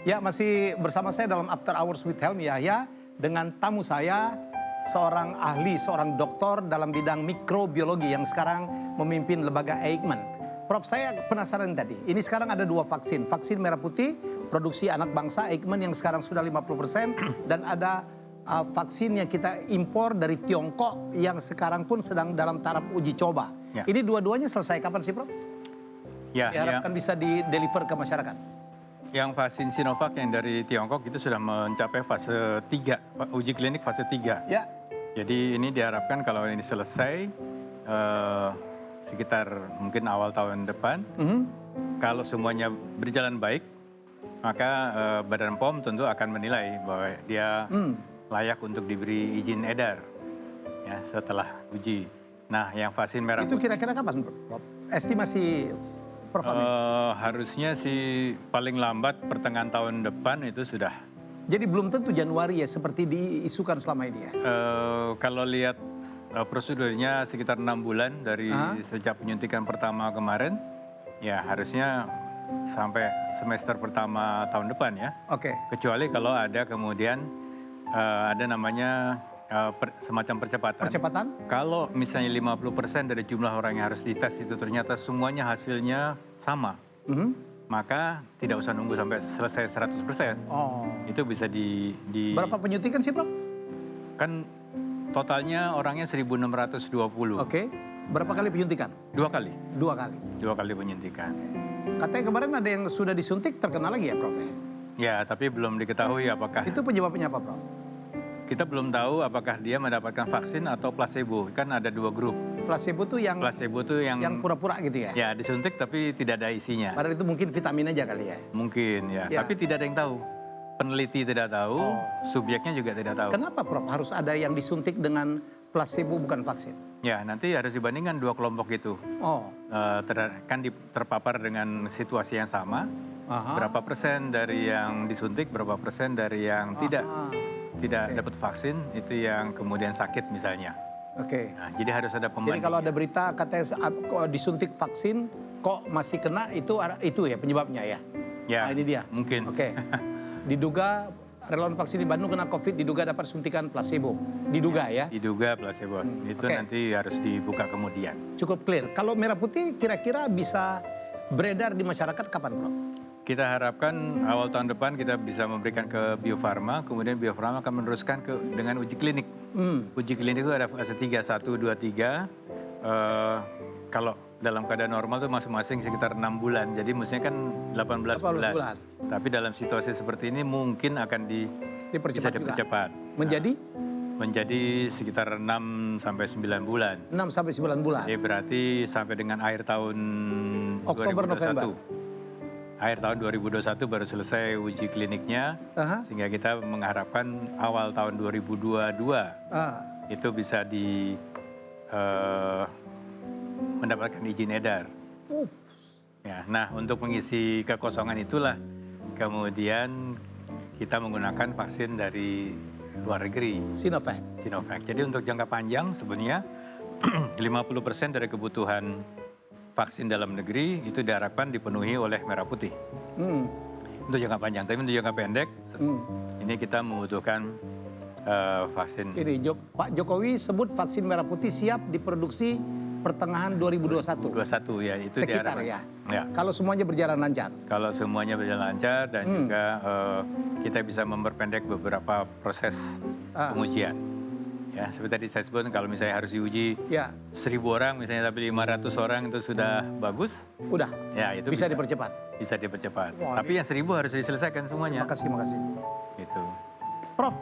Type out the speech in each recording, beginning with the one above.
Ya, masih bersama saya dalam After Hours with Helmi Yahya dengan tamu saya, seorang ahli, seorang doktor dalam bidang mikrobiologi yang sekarang memimpin lembaga Eijkman. Prof, saya penasaran tadi, ini sekarang ada dua vaksin. Vaksin merah putih, produksi anak bangsa Eijkman yang sekarang sudah 50%, dan ada vaksin yang kita impor dari Tiongkok yang sekarang pun sedang dalam taraf uji coba. Ya. Ini dua-duanya selesai kapan sih, Prof? Ya, Diharapkan bisa di-deliver ke masyarakat. yang vaksin Sinovac yang dari Tiongkok itu sudah mencapai fase 3, uji klinik fase 3. Ya. Jadi ini diharapkan kalau ini selesai sekitar mungkin awal tahun depan, kalau semuanya berjalan baik, maka Badan POM tentu akan menilai bahwa dia layak untuk diberi izin edar ya setelah uji. Nah, yang vaksin merah Itu putih kira-kira kapan, Prof? Estimasi Prof Amin? harusnya sih paling lambat pertengahan tahun depan itu sudah. Jadi belum tentu Januari ya seperti diisukan selama ini ya? Kalau lihat prosedurnya sekitar 6 bulan dari sejak penyuntikan pertama kemarin, ya harusnya sampai semester pertama tahun depan ya. Oke. Kecuali kalau ada kemudian ada namanya semacam percepatan. Percepatan? Kalau misalnya 50% dari jumlah orang yang harus dites itu ternyata semuanya hasilnya sama, maka tidak usah nunggu sampai selesai 100%. Oh. Itu bisa di Berapa penyuntikan sih, Prof? kan totalnya orangnya 1.620. Oke. Berapa kali penyuntikan? 2 kali. 2 kali. 2 kali penyuntikan. Katanya kemarin ada yang sudah disuntik terkena lagi ya, Prof? Ya, tapi belum diketahui apakah Itu penyebabnya apa, Prof? kita belum tahu apakah dia mendapatkan vaksin atau placebo. Kan ada 2 grup. Placebo tuh yang pura-pura gitu ya? Ya, disuntik tapi tidak ada isinya. Padahal itu mungkin vitamin aja kali ya? Mungkin ya, tapi tidak ada yang tahu. Peneliti tidak tahu, subjeknya juga tidak tahu. Kenapa, Prof? Harus ada yang disuntik dengan placebo bukan vaksin? Ya, nanti harus dibandingkan 2 kelompok itu. Oh. Kan terpapar dengan situasi yang sama. Berapa persen dari yang disuntik, berapa persen dari yang tidak dapat vaksin, itu yang kemudian sakit misalnya. Oke. Nah, jadi harus ada pembanding. Jadi kalau ada berita katanya kok disuntik vaksin kok masih kena, itu ya penyebabnya ya? Ya, nah, ini dia. mungkin. Oke. Diduga relawan vaksin di Bandung kena COVID, diduga dapat suntikan placebo. Diduga ya? Diduga placebo. Itu nanti harus dibuka kemudian. Cukup clear. Kalau merah putih kira-kira bisa beredar di masyarakat kapan, Prof? Kita harapkan awal tahun depan kita bisa memberikan ke Bio Farma, kemudian Bio Farma akan meneruskan dengan uji klinik. Uji klinik itu ada fase 3, 1, 2, 3. Kalau dalam keadaan normal itu masing-masing sekitar 6 bulan, jadi mestinya kan 18 bulan. Tapi dalam situasi seperti ini mungkin akan bisa dipercepat. Menjadi? Menjadi sekitar 6 sampai 9 bulan. 6 sampai 9 bulan. Jadi berarti sampai dengan akhir tahun Oktober, 2021. November. Akhir tahun 2021 baru selesai uji kliniknya, sehingga kita mengharapkan awal tahun 2022 itu bisa mendapatkan izin edar. Ya, nah, untuk mengisi kekosongan itulah kemudian kita menggunakan vaksin dari luar negeri. Sinovac. Sinovac. Jadi untuk jangka panjang sebenarnya 50% dari kebutuhan vaksin dalam negeri itu diharapkan dipenuhi oleh merah putih. Untuk jangka panjang, tapi untuk jangka pendek ini kita membutuhkan vaksin. Ini Pak Jokowi sebut vaksin merah putih siap diproduksi pertengahan 2021. 2021 ya, itu sekitar diharapkan. Ya. Kalau semuanya berjalan lancar. Kalau semuanya berjalan lancar dan juga kita bisa memperpendek beberapa proses pengujian. Ya, seperti tadi saya sebut kalau misalnya harus diuji 1.000 orang misalnya tapi 500 orang itu sudah bagus. Udah. Ya, itu bisa dipercepat. Bisa dipercepat. Tapi yang 1.000 harus diselesaikan semuanya. Makasih. Gitu. Prof,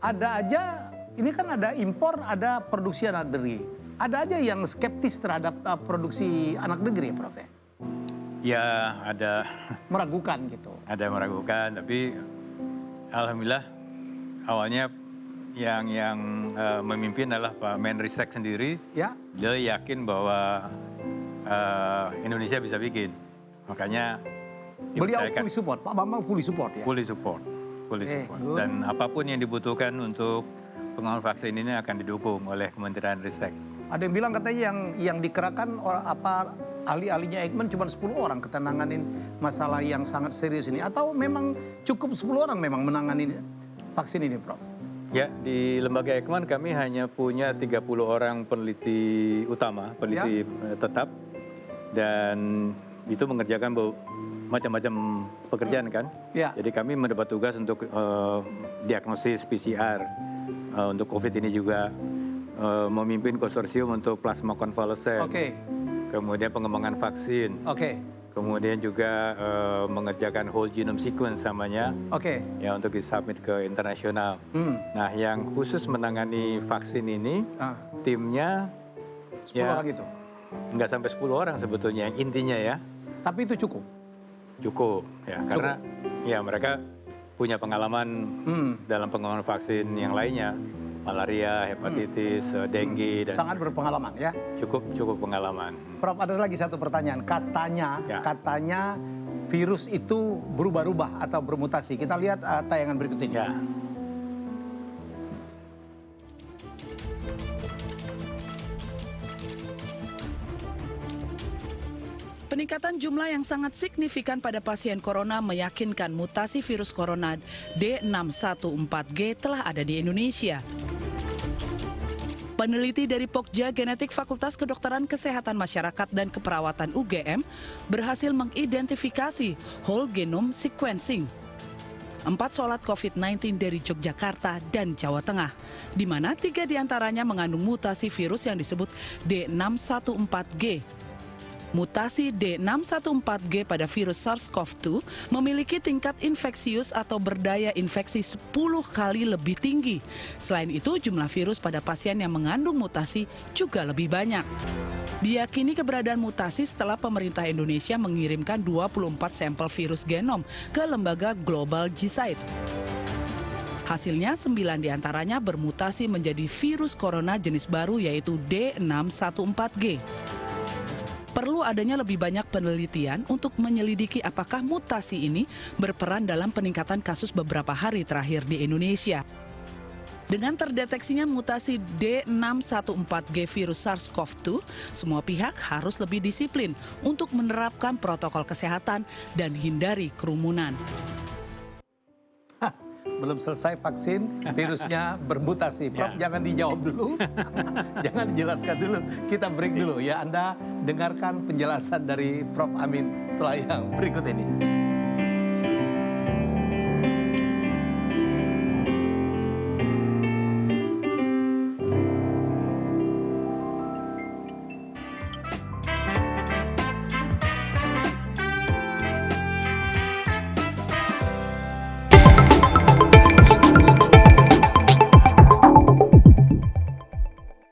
ada aja, ini kan ada impor, ada produksi anak negeri. Ada aja yang skeptis terhadap produksi anak negeri ya, Prof? Ya, ada. Meragukan gitu. Ada meragukan, tapi alhamdulillah awalnya yang memimpin adalah Pak Menristek sendiri. Ya. Dia yakin bahwa Indonesia bisa bikin. Makanya beliau fully support, Pak Bambang fully support ya? Fully support. Dan apapun yang dibutuhkan untuk pengembangan vaksin ini akan didukung oleh Kementerian Ristek. Ada yang bilang katanya yang dikerahkan ahli-ahlinya Eijkman cuma 10 orang ketenanganin masalah yang sangat serius ini. Atau memang cukup 10 orang memang menangani vaksin ini, Prof? Ya, di lembaga Eijkman kami hanya punya 30 orang peneliti utama, peneliti tetap. Dan itu mengerjakan macam-macam pekerjaan kan. Ya. Jadi kami mendapat tugas untuk diagnosis PCR untuk COVID ini juga. Memimpin konsorsium untuk plasma konvalesen. Oke. Kemudian pengembangan vaksin. Oke. Kemudian juga mengerjakan whole genome sequence namanya. Oke. Ya, untuk disubmit ke internasional. Nah, yang khusus menangani vaksin ini, timnya 10 orang itu. Nggak sampai 10 orang sebetulnya, yang intinya ya. Tapi itu cukup. Cukup ya, karena ya mereka punya pengalaman dalam pengembangan vaksin yang lainnya. Malaria, hepatitis, dengue, dan Sangat berpengalaman ya. cukup pengalaman. Prof, ada lagi satu pertanyaan. Katanya virus itu berubah-ubah atau bermutasi. Kita lihat tayangan berikut ini. Ya. Peningkatan jumlah yang sangat signifikan pada pasien corona meyakinkan mutasi virus corona D614G telah ada di Indonesia. Peneliti dari Pokja Genetik Fakultas Kedokteran Kesehatan Masyarakat dan Keperawatan UGM berhasil mengidentifikasi whole genome sequencing 4 solat COVID-19 dari Yogyakarta dan Jawa Tengah, di mana 3 diantaranya mengandung mutasi virus yang disebut D614G. Mutasi D614G pada virus SARS-CoV-2 memiliki tingkat infeksius atau berdaya infeksi 10 kali lebih tinggi. Selain itu, jumlah virus pada pasien yang mengandung mutasi juga lebih banyak. Diyakini keberadaan mutasi setelah pemerintah Indonesia mengirimkan 24 sampel virus genom ke lembaga Global G-Site. Hasilnya 9 diantaranya bermutasi menjadi virus corona jenis baru yaitu D614G. Perlu adanya lebih banyak penelitian untuk menyelidiki apakah mutasi ini berperan dalam peningkatan kasus beberapa hari terakhir di Indonesia. Dengan terdeteksinya mutasi D614G virus SARS-CoV-2, semua pihak harus lebih disiplin untuk menerapkan protokol kesehatan dan hindari kerumunan. Belum selesai vaksin, virusnya bermutasi. Prof, jangan dijawab dulu, jangan dijelaskan dulu. Kita break dulu ya. Anda dengarkan penjelasan dari Prof. Amin setelah yang berikut ini.